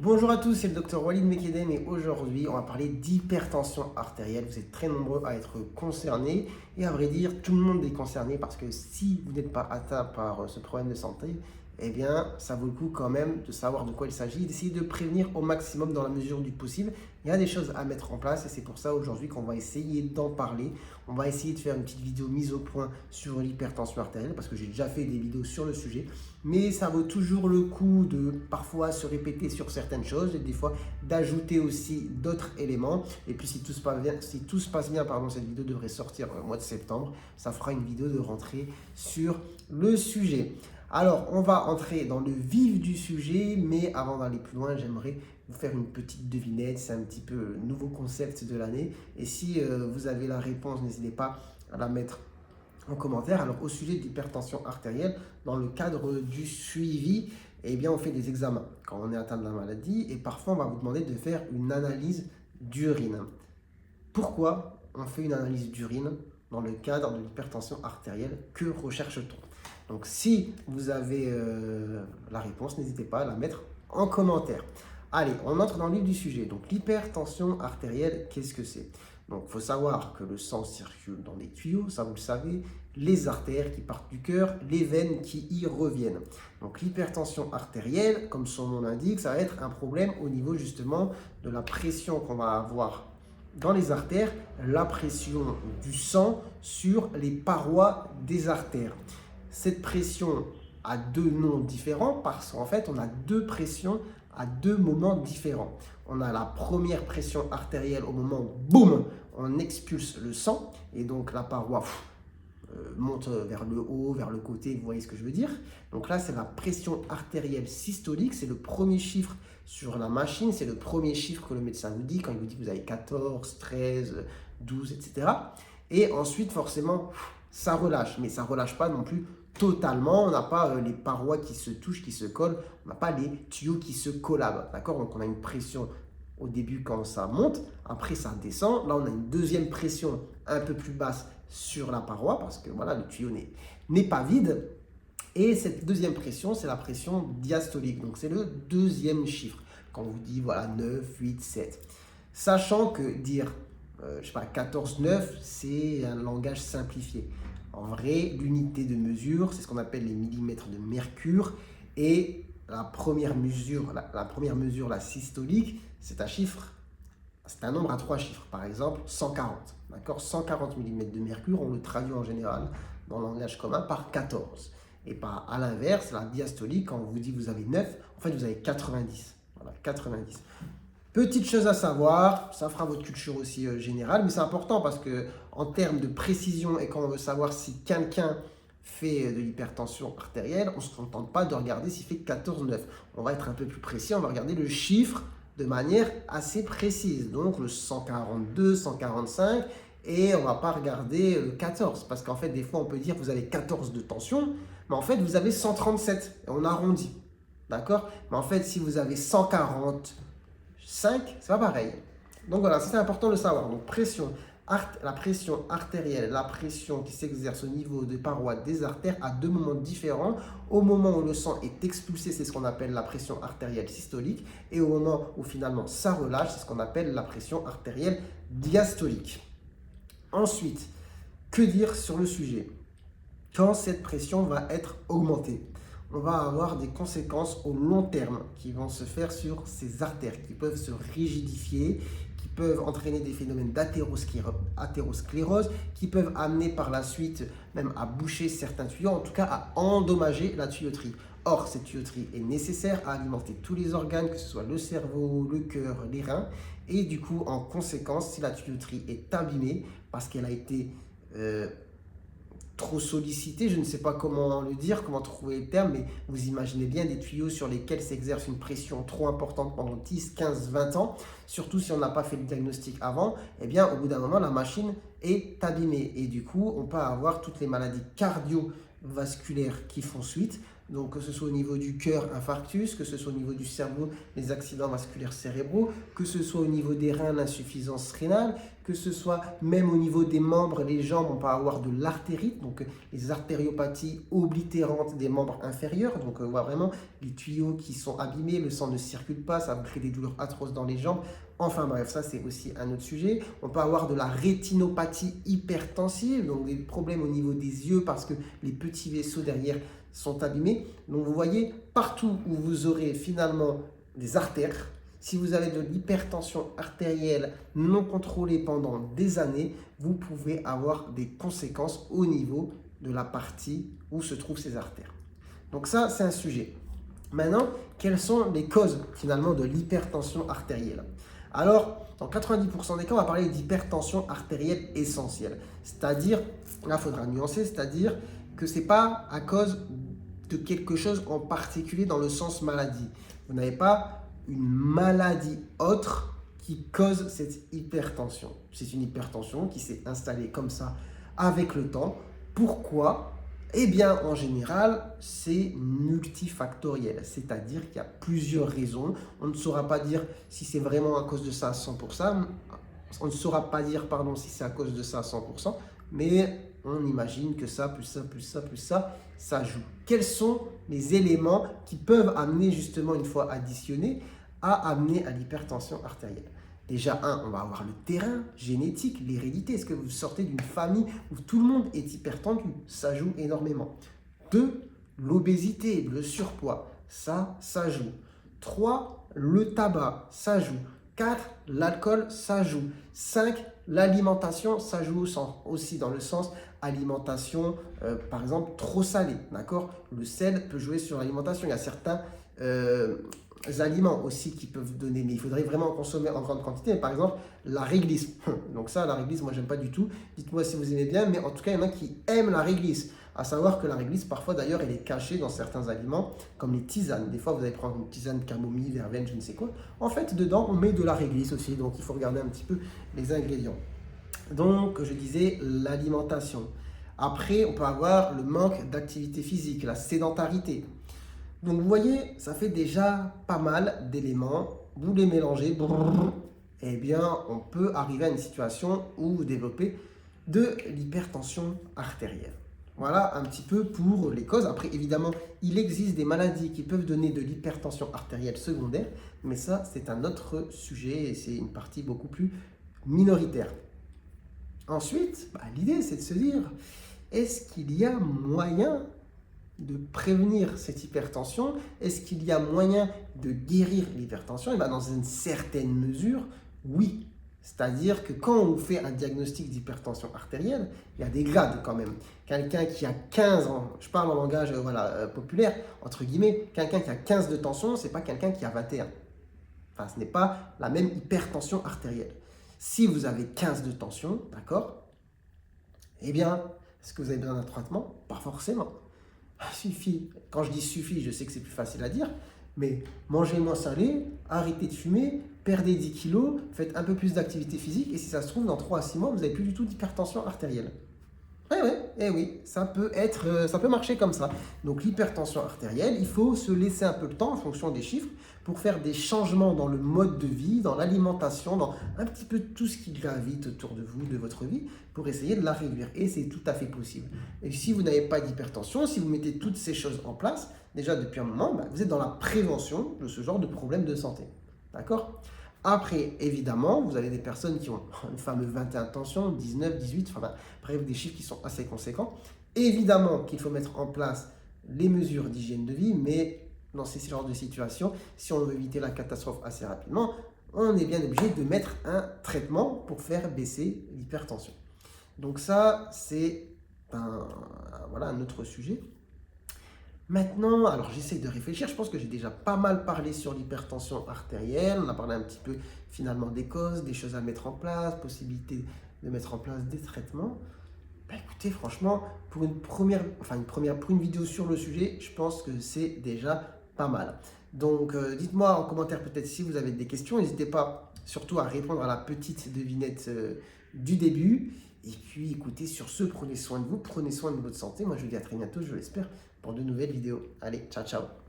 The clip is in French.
Bonjour à tous, c'est le docteur Walid Mekedem et aujourd'hui on va parler d'hypertension artérielle. Vous êtes très nombreux à être concernés et à vrai dire tout le monde est concerné parce que si vous n'êtes pas atteint par ce problème de santé, eh bien ça vaut le coup quand même de savoir de quoi il s'agit, d'essayer de prévenir au maximum dans la mesure du possible. Il y a des choses à mettre en place et c'est pour ça aujourd'hui qu'on va essayer d'en parler. On va essayer de faire une petite vidéo mise au point sur l'hypertension artérielle parce que j'ai déjà fait des vidéos sur le sujet. Mais ça vaut toujours le coup de parfois se répéter sur certaines choses et des fois d'ajouter aussi d'autres éléments. Et puis si tout se passe bien, cette vidéo devrait sortir au mois de septembre. Ça fera une vidéo de rentrée sur le sujet. Alors, on va entrer dans le vif du sujet, mais avant d'aller plus loin, j'aimerais vous faire une petite devinette. C'est un petit peu le nouveau concept de l'année. Et si vous avez la réponse, n'hésitez pas à la mettre en commentaire. Alors, au sujet de l'hypertension artérielle, dans le cadre du suivi, eh bien, on fait des examens quand on est atteint de la maladie et parfois, on va vous demander de faire une analyse d'urine. Pourquoi on fait une analyse d'urine dans le cadre de l'hypertension artérielle? Que recherche-t-on? Donc, si vous avez la réponse, n'hésitez pas à la mettre en commentaire. Allez, on entre dans le vif du sujet. Donc, l'hypertension artérielle, qu'est-ce que c'est? Donc, il faut savoir que le sang circule dans des tuyaux, ça vous le savez, les artères qui partent du cœur, les veines qui y reviennent. Donc, l'hypertension artérielle, comme son nom l'indique, ça va être un problème au niveau justement de la pression qu'on va avoir dans les artères, la pression du sang sur les parois des artères. Cette pression a deux noms différents parce qu'en fait, on a deux pressions à deux moments différents. On a la première pression artérielle au moment où, boum, on expulse le sang et donc la paroi monte vers le haut, vers le côté, vous voyez ce que je veux dire. Donc là, c'est la pression artérielle systolique, c'est le premier chiffre sur la machine, c'est le premier chiffre que le médecin vous dit quand il vous dit que vous avez 14, 13, 12, etc. Et ensuite, forcément, ça relâche, mais ça ne relâche pas non plus totalement. On n'a pas les parois qui se touchent, qui se collent, on n'a pas les tuyaux qui se collabent, d'accord? Donc on a une pression au début quand ça monte, après ça descend. Là, on a une deuxième pression un peu plus basse sur la paroi parce que voilà, le tuyau n'est pas vide. Et cette deuxième pression, c'est la pression diastolique. Donc, c'est le deuxième chiffre. Quand on vous dit, voilà, 9, 8, 7. Sachant que dire, je sais pas, 14, 9, c'est un langage simplifié. En vrai, l'unité de mesure, c'est ce qu'on appelle les millimètres de mercure. Et la première mesure, la systolique, c'est un chiffre, c'est un nombre à trois chiffres. Par exemple, 140. D'accord? 140 mm de mercure, on le traduit en général dans le langage commun par 14. Et par à l'inverse, la diastolique, quand on vous dit que vous avez 9, en fait vous avez 90. Voilà, 90. Petite chose à savoir, ça fera votre culture aussi générale, mais c'est important parce que en termes de précision et quand on veut savoir si quelqu'un fait de l'hypertension artérielle, on ne se contente pas de regarder s'il fait 14,9. On va être un peu plus précis, on va regarder le chiffre de manière assez précise. Donc le 142, 145, et on ne va pas regarder le 14, parce qu'en fait, des fois, on peut dire que vous avez 14 de tension, mais en fait, vous avez 137, et on arrondit. D'accord? Mais en fait, si vous avez 145, c'est pas pareil. Donc voilà, c'est important de le savoir. Donc la pression artérielle, la pression qui s'exerce au niveau des parois des artères à deux moments différents. Au moment où le sang est expulsé, c'est ce qu'on appelle la pression artérielle systolique. Et au moment où finalement ça relâche, c'est ce qu'on appelle la pression artérielle diastolique. Ensuite, que dire sur le sujet? Quand cette pression va être augmentée, on va avoir des conséquences au long terme qui vont se faire sur ces artères, qui peuvent se rigidifier, qui peuvent entraîner des phénomènes d'athérosclérose, qui peuvent amener par la suite même à boucher certains tuyaux, en tout cas à endommager la tuyauterie. Or, cette tuyauterie est nécessaire à alimenter tous les organes, que ce soit le cerveau, le cœur, les reins. Et du coup, en conséquence, si la tuyauterie est abîmée parce qu'elle a été trop sollicitée, je ne sais pas comment le dire, comment trouver le terme, mais vous imaginez bien des tuyaux sur lesquels s'exerce une pression trop importante pendant 10, 15, 20 ans, surtout si on n'a pas fait le diagnostic avant, eh bien au bout d'un moment la machine est abîmée et du coup on peut avoir toutes les maladies cardiovasculaires qui font suite, Donc que ce soit au niveau du cœur, infarctus, que ce soit au niveau du cerveau, les accidents vasculaires cérébraux, que ce soit au niveau des reins, l'insuffisance rénale, que ce soit même au niveau des membres, les jambes, on peut avoir de l'artérite, donc les artériopathies oblitérantes des membres inférieurs. Donc on voit vraiment les tuyaux qui sont abîmés, le sang ne circule pas, ça crée des douleurs atroces dans les jambes. Enfin bref, ça c'est aussi un autre sujet. On peut avoir de la rétinopathie hypertensive, donc des problèmes au niveau des yeux parce que les petits vaisseaux derrière sont abîmés. Donc vous voyez, partout où vous aurez finalement des artères, si vous avez de l'hypertension artérielle non contrôlée pendant des années, vous pouvez avoir des conséquences au niveau de la partie où se trouvent ces artères. Donc ça, c'est un sujet. Maintenant, quelles sont les causes finalement de l'hypertension artérielle? Alors, dans 90% des cas, on va parler d'hypertension artérielle essentielle. C'est-à-dire, là, il faudra nuancer, c'est-à-dire que ce n'est pas à cause de quelque chose en particulier dans le sens maladie. Vous n'avez pas une maladie autre qui cause cette hypertension. C'est une hypertension qui s'est installée comme ça avec le temps. Pourquoi? Eh bien, en général, c'est multifactoriel, c'est-à-dire qu'il y a plusieurs raisons. On ne saura pas dire si c'est vraiment à cause de ça à 100%. On ne saura pas dire, pardon, si c'est à cause de ça à 100%, mais on imagine que ça, plus ça, plus ça, plus ça joue. Quels sont les éléments qui peuvent amener justement, une fois additionnés, à amener à l'hypertension artérielle? Déjà, on va avoir le terrain génétique, l'hérédité. Est-ce que vous sortez d'une famille où tout le monde est hypertendu? Ça joue énormément. 2, l'obésité, le surpoids. Ça joue. 3, le tabac. Ça joue. 4, l'alcool. Ça joue. 5, l'alimentation. Ça joue aussi dans le sens alimentation, par exemple, trop salée. D'accord? Le sel peut jouer sur l'alimentation. Il y a certains aliments aussi qui peuvent donner, mais il faudrait vraiment en consommer en grande quantité. Par exemple, la réglisse. Donc ça, la réglisse, moi, j'aime pas du tout. Dites-moi si vous aimez bien, mais en tout cas, il y en a qui aiment la réglisse. À savoir que la réglisse, parfois d'ailleurs, elle est cachée dans certains aliments, comme les tisanes. Des fois, vous allez prendre une tisane camomille, verveine, je ne sais quoi. En fait, dedans, on met de la réglisse aussi. Donc, il faut regarder un petit peu les ingrédients. Donc, je disais l'alimentation. Après, on peut avoir le manque d'activité physique, la sédentarité. Donc vous voyez, ça fait déjà pas mal d'éléments. Vous les mélangez, eh bien on peut arriver à une situation où vous développez de l'hypertension artérielle. Voilà un petit peu pour les causes. Après, évidemment, il existe des maladies qui peuvent donner de l'hypertension artérielle secondaire, mais ça, c'est un autre sujet et c'est une partie beaucoup plus minoritaire. Ensuite, l'idée, c'est de se dire, est-ce qu'il y a moyen de prévenir cette hypertension? Est-ce qu'il y a moyen de guérir l'hypertension? Et dans une certaine mesure, oui. C'est-à-dire que quand on fait un diagnostic d'hypertension artérielle, il y a des grades quand même. Quelqu'un qui a 15 ans, je parle en langage populaire, entre guillemets, quelqu'un qui a 15 de tension, ce n'est pas quelqu'un qui a 21. Enfin, ce n'est pas la même hypertension artérielle. Si vous avez 15 de tension, d'accord, eh bien, est-ce que vous avez besoin d'un traitement? Pas forcément. Suffit. Quand je dis suffit, je sais que c'est plus facile à dire, mais mangez moins salé, arrêtez de fumer, perdez 10 kilos, faites un peu plus d'activité physique, et si ça se trouve, dans 3 à 6 mois, vous n'avez plus du tout d'hypertension artérielle. Oui, ça peut marcher comme ça. Donc l'hypertension artérielle, il faut se laisser un peu le temps en fonction des chiffres pour faire des changements dans le mode de vie, dans l'alimentation, dans un petit peu tout ce qui gravite autour de vous, de votre vie, pour essayer de la réduire. Et c'est tout à fait possible. Et si vous n'avez pas d'hypertension, si vous mettez toutes ces choses en place, déjà depuis un moment, vous êtes dans la prévention de ce genre de problème de santé. D'accord ? Après, évidemment, vous avez des personnes qui ont une fameuse 21 tension, 19, 18, bref, des chiffres qui sont assez conséquents. Évidemment qu'il faut mettre en place les mesures d'hygiène de vie, mais dans ces genres de situations, si on veut éviter la catastrophe assez rapidement, on est bien obligé de mettre un traitement pour faire baisser l'hypertension. Donc ça, c'est un autre sujet. Maintenant, alors j'essaie de réfléchir, je pense que j'ai déjà pas mal parlé sur l'hypertension artérielle, on a parlé un petit peu finalement des causes, des choses à mettre en place, possibilité de mettre en place des traitements. Écoutez, franchement, pour une vidéo sur le sujet, je pense que c'est déjà pas mal. Donc dites-moi en commentaire peut-être si vous avez des questions, n'hésitez pas surtout à répondre à la petite devinette du début. Et puis écoutez, sur ce, prenez soin de vous, prenez soin de votre santé. Moi je vous dis à très bientôt, je l'espère, pour de nouvelles vidéos. Allez, ciao ciao.